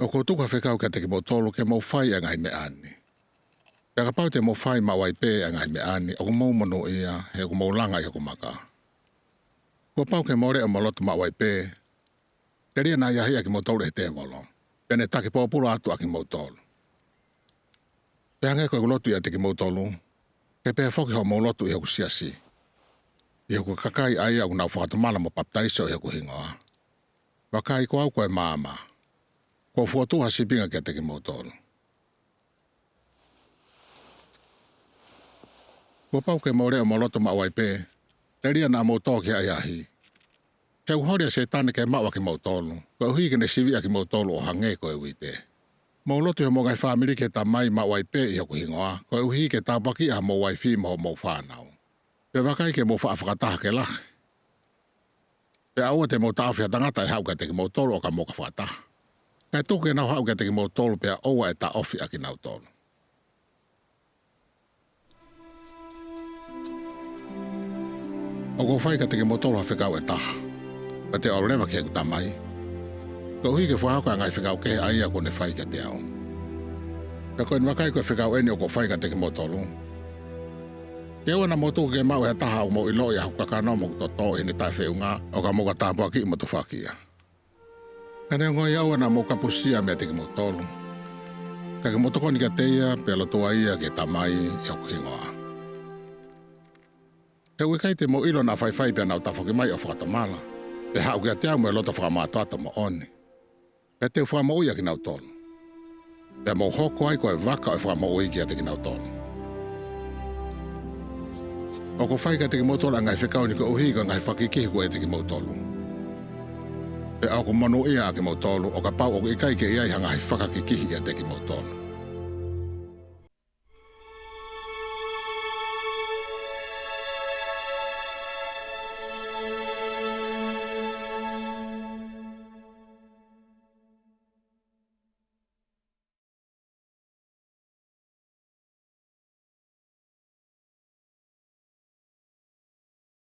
O ko tuka whekau ka te ki mo tolu ke mau whai a ngai me ani. Ka ka pau te mau whai ma wai pē a ngai me ani o ko mau mano ia he ko mau langa i ko maka. Ko pau ke more o malotu ma wai pē. Te ria nā iahi a ki mo tolu e te walo. Pene taki pōpura atu a ki mo tolu. Pe hange koe lotu ia te ki mo tolu. Ke pē whoki ho mau lotu i haku siasi. I haku kakai ai au nau whakatamala mo paptaiso i haku hingoa. Wakai ko au koe māma. Ko fuatua sipinga ke te ki mo tolu. Ko pau ke more o maloto ma wai pē. Te ria nā mo tōki ai ahi. He uhoria se tane ke maua ki mo tolu. Ko hui ke ne sivi a ki mo tolu o hange koe wite. Mo lotu he mo ngai whamiri ke ta mai ma wai pē i haku hingoa. Ko hui ke ta baki a mo wai fi mo whanau. Pe wakai ke mo whaafakataha ke lahi. Pe aua te mo taawhia tangata e hau ka te ki mo tolu o ka mo ka whataha. Kai tuku e nau hau ka te ki mo tolu pe a oua e ta ofi a ki nau tolu. O ko whai ka te ki mo tolu ha whekau e taha. Ka te au lewa ki heku tamai. Ka uhi ke whahau ka ngai whekau ke aia ko ne whai ka te au. Ka koe nwakai koe whekau eni o ko whai ka te ki mo tolu. Ke ua na mo tuku ke mau e taha o mo ilo i a hukaka no mo kutoto i ni tai whiunga o ka mo ka tāpua ki i mo tu whakia. Ka ne ngoi au na mo kapusia mea te ki mo tolu. Ka ke mo toko ni ka teia pe lotua ia ke tamai i a kuhingoa. He wikai te mo ilo na whaiwhai pe nau tawhoki mai o whakatamala. Pe hau kia te au me loto whakamātuata mo oni. Pe te whakamau ia ki nau tolu. Pe mo hoko ai koe waka o whakamau ia ki nau tolu. O ko whai ka te ki mo tolu a ngai whekau ni ko uhi ka ngai whakikihi ko e te ki mo tolu. Pe au ko manu ia a ki mo tolu o ka pau o ikai ke iai hanga hi whakakikihi a te ki mo tolu.